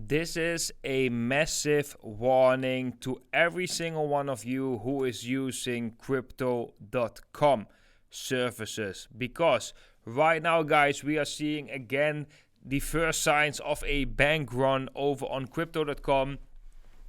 This is a massive warning to every single one of you who is using Crypto.com services, because right now, guys, we are seeing again the first signs of a bank run over on Crypto.com.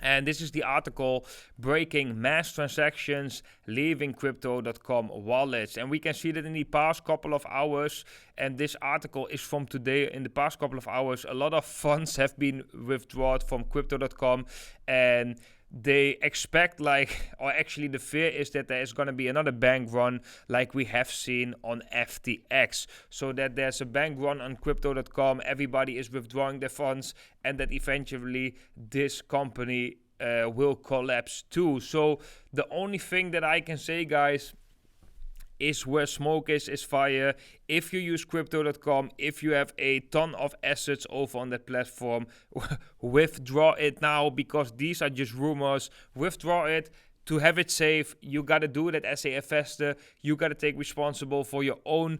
And this is the article breaking mass transactions leaving Crypto.com wallets. And we can see that in the past couple of hours, and this article is from today, in the past couple of hours, a lot of funds have been withdrawn from Crypto.com, and they expect the fear is that there is going to be another bank run like we have seen on FTX. So that there's a bank run on Crypto.com, everybody is withdrawing their funds, and that eventually this company will collapse too. So the only thing that I can say, guys, is where smoke is fire. If you use Crypto.com, if you have a ton of assets over on that platform, withdraw it now, because these are just rumors. Withdraw it. To have it safe, you got to do that as a investor. You got to take responsible for your own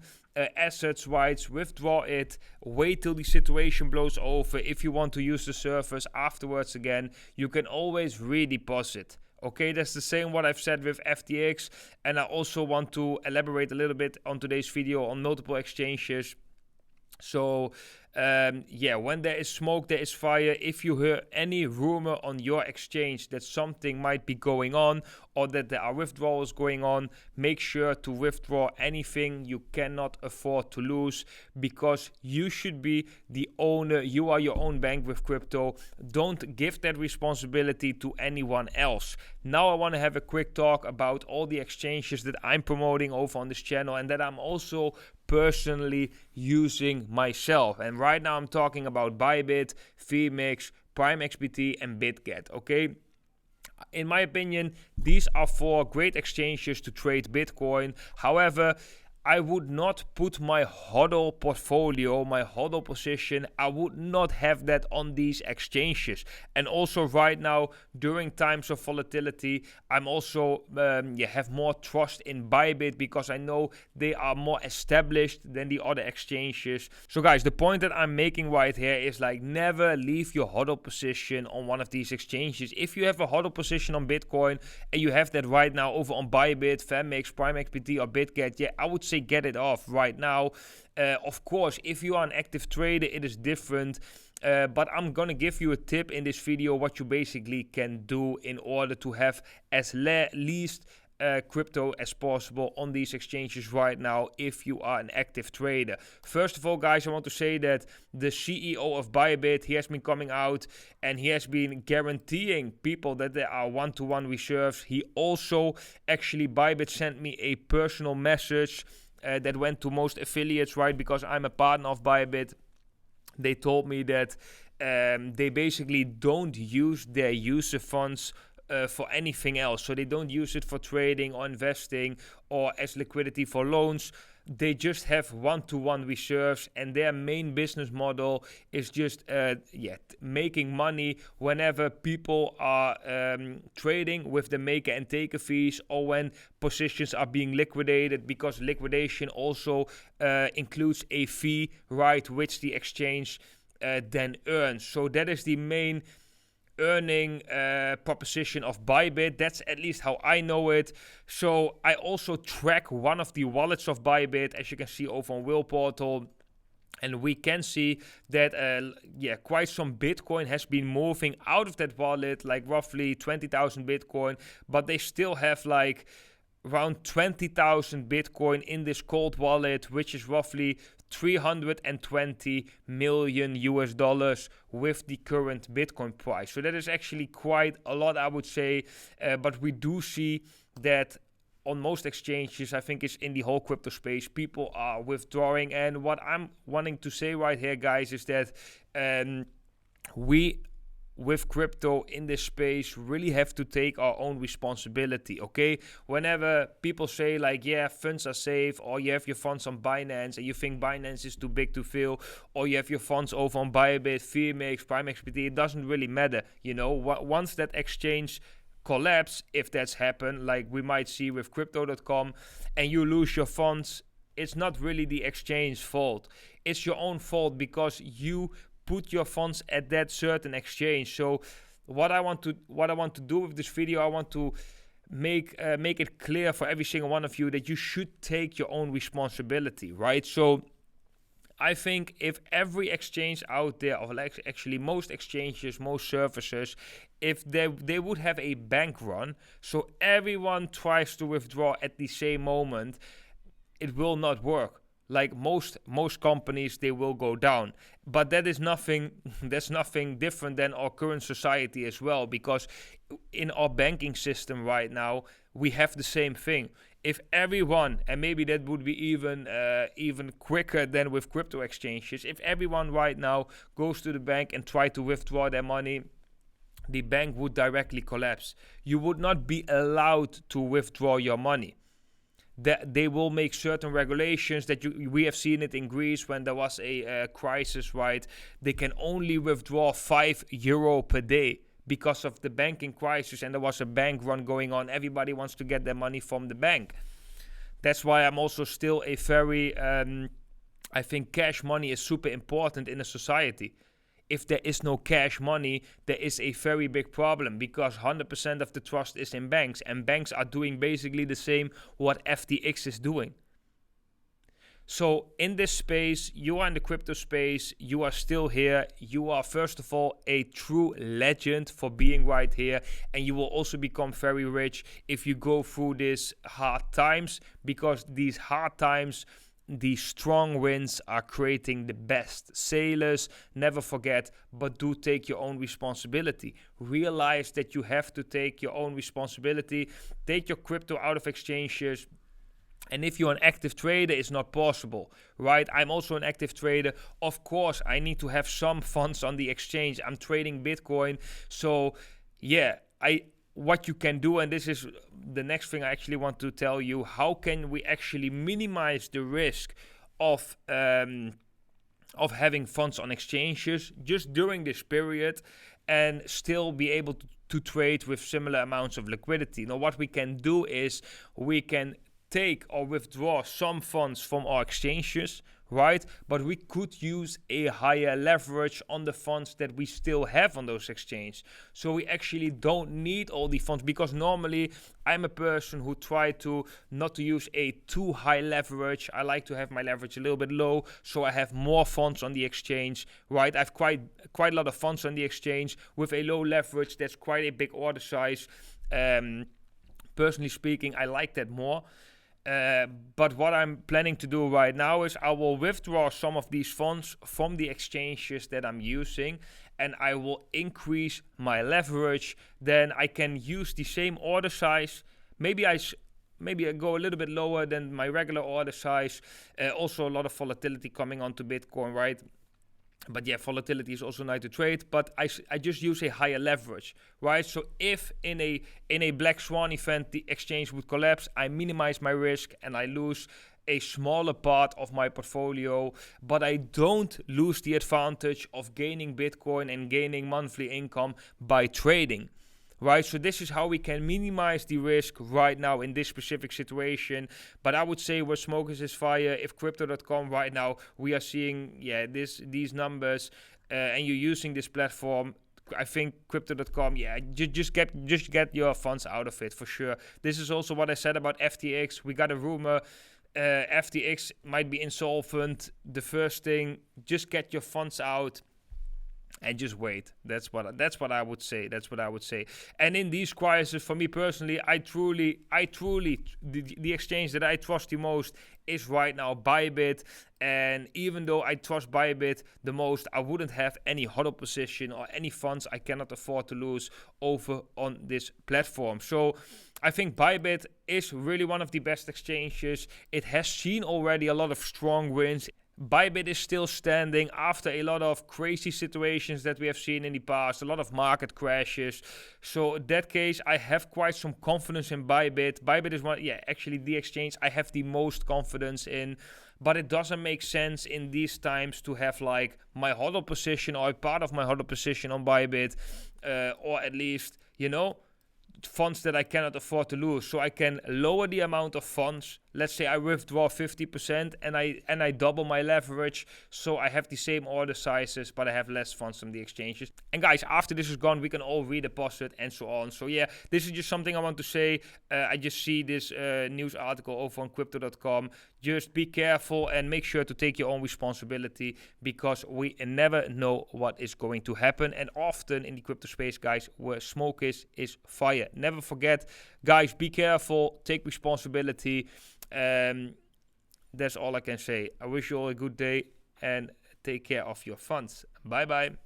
assets, rights. Withdraw it. Wait till the situation blows over. If you want to use the service afterwards again, you can always redeposit. Okay, that's the same what I've said with FTX, and I also want to elaborate a little bit on today's video on multiple exchanges. So when there is smoke, there is fire. If you hear any rumor on your exchange that something might be going on or that there are withdrawals going on, make sure to withdraw anything. You cannot afford to lose, because you should be the owner. You are your own bank with crypto. Don't give that responsibility to anyone else. Now I want to have a quick talk about all the exchanges that I'm promoting over on this channel and that I'm also personally using myself. And right now I'm talking about Bybit, VMix, PrimeXBT and BitGet. Okay, in my opinion, these are 4 great exchanges to trade Bitcoin. However, I would not put my HODL portfolio, my HODL position, I would not have that on these exchanges. And also right now, during times of volatility, I'm also have more trust in Bybit, because I know they are more established than the other exchanges. So guys, the point that I'm making right here is never leave your HODL position on one of these exchanges. If you have a HODL position on Bitcoin and you have that right now over on Bybit, VMix, PrimeXBT or BitGet, I would say get it off right now. Of course, if you are an active trader, it is different. But I'm gonna give you a tip in this video what you basically can do in order to have as least crypto as possible on these exchanges right now if you are an active trader. First of all, guys, I want to say that the CEO of Bybit, he has been coming out and he has been guaranteeing people that there are one-to-one reserves. He also, actually, Bybit sent me a personal message that went to most affiliates, right? Because I'm a partner of Bybit. They told me that they basically don't use their user funds for anything else. So they don't use it for trading or investing or as liquidity for loans. They just have one-to-one reserves, and their main business model is just making money whenever people are trading with the maker and taker fees, or when positions are being liquidated, because liquidation also includes a fee, right, which the exchange then earns. So that is the main earning proposition of Bybit. That's at least how I know it. So I also track one of the wallets of Bybit, as you can see over on Will Portal. And we can see that quite some Bitcoin has been moving out of that wallet, like roughly 20,000 Bitcoin, but they still have around 20,000 Bitcoin in this cold wallet, which is roughly $320 million US with the current Bitcoin price. So that is actually quite a lot, I would say. But we do see that on most exchanges, I think it's in the whole crypto space, people are withdrawing. And what I'm wanting to say right here, guys, is that we, with crypto in this space, really have to take our own responsibility, okay? Whenever people say funds are safe, or you have your funds on Binance and you think Binance is too big to fail, or you have your funds over on Bybit, VMix, PrimeXBT, it doesn't really matter, once that exchange collapse, if that's happened, like we might see with Crypto.com, and you lose your funds, it's not really the exchange fault. It's your own fault, because you put your funds at that certain exchange. So what I want to do with this video, I want to make it clear for every single one of you that you should take your own responsibility, right? So I think if every exchange out there, or actually most exchanges, most services, if they would have a bank run, so everyone tries to withdraw at the same moment, it will not work. Like most companies, they will go down. But that is nothing. That's nothing different than our current society as well, because in our banking system right now, we have the same thing. If everyone, and maybe that would be even quicker than with crypto exchanges, if everyone right now goes to the bank and try to withdraw their money, the bank would directly collapse. You would not be allowed to withdraw your money. That they will make certain regulations that we have seen it in Greece when there was a crisis, right? They can only withdraw €5 per day because of the banking crisis, and there was a bank run going on. Everybody wants to get their money from the bank. That's why I'm also still a very, I think cash money is super important in a society. If there is no cash money, there is a very big problem, because 100% of the trust is in banks, and banks are doing basically the same what FTX is doing. So in this space, you are in the crypto space, you are still here. You are, first of all, a true legend for being right here, and you will also become very rich if you go through these hard times, because these hard times, the strong winds are creating the best sailors. Never forget, but do take your own responsibility. Realize that you have to take your own responsibility. Take your crypto out of exchanges. And if you're an active trader, it's not possible, right? I'm also an active trader. Of course, I need to have some funds on the exchange. I'm trading Bitcoin. So yeah, what you can do, and this is the next thing I actually want to tell you, how can we actually minimize the risk of having funds on exchanges just during this period and still be able to trade with similar amounts of liquidity. Now, what we can do is we can take or withdraw some funds from our exchanges, right? But we could use a higher leverage on the funds that we still have on those exchanges. So we actually don't need all the funds, because normally I'm a person who try to not to use a too high leverage. I like to have my leverage a little bit low, so I have more funds on the exchange, right? I have quite a lot of funds on the exchange with a low leverage. That's quite a big order size. Personally speaking, I like that more. But what I'm planning to do right now is I will withdraw some of these funds from the exchanges that I'm using, and I will increase my leverage. Then I can use the same order size. Maybe I go a little bit lower than my regular order size. Also a lot of volatility coming onto Bitcoin, right? But yeah, volatility is also nice to trade, but I just use a higher leverage, right? So if in a black swan event the exchange would collapse, I minimize my risk and I lose a smaller part of my portfolio, but I don't lose the advantage of gaining Bitcoin and gaining monthly income by trading. Right, so this is how we can minimize the risk right now in this specific situation. But I would say where smoke is fire. If Crypto.com right now, we are seeing these numbers, and you're using this platform, I think Crypto.com, just get your funds out of it for sure. This is also what I said about FTX. We got a rumor. FTX might be insolvent. The first thing, just get your funds out. And just wait. That's what I would say. And in these crises, for me personally, I truly, the exchange that I trust the most is right now Bybit. And even though I trust Bybit the most, I wouldn't have any HODL position or any funds I cannot afford to lose over on this platform. So I think Bybit is really one of the best exchanges. It has seen already a lot of strong wins. Bybit is still standing after a lot of crazy situations that we have seen in the past, a lot of market crashes. So in that case, I have quite some confidence in Bybit. Bybit is actually the exchange I have the most confidence in. But it doesn't make sense in these times to have like my HODL position or a part of my HODL position on Bybit, or at least, funds that I cannot afford to lose. So I can lower the amount of funds. Let's say I withdraw 50% and I double my leverage, so I have the same order sizes, but I have less funds from the exchanges. And guys, after this is gone, we can all redeposit and so on. So yeah, this is just something I want to say. I just see this news article over on Crypto.com. Just be careful and make sure to take your own responsibility, because we never know what is going to happen. And often in the crypto space, guys, where smoke is fire. Never forget, guys, be careful, take responsibility. That's all I can say. I wish you all a good day and take care of your funds. Bye bye.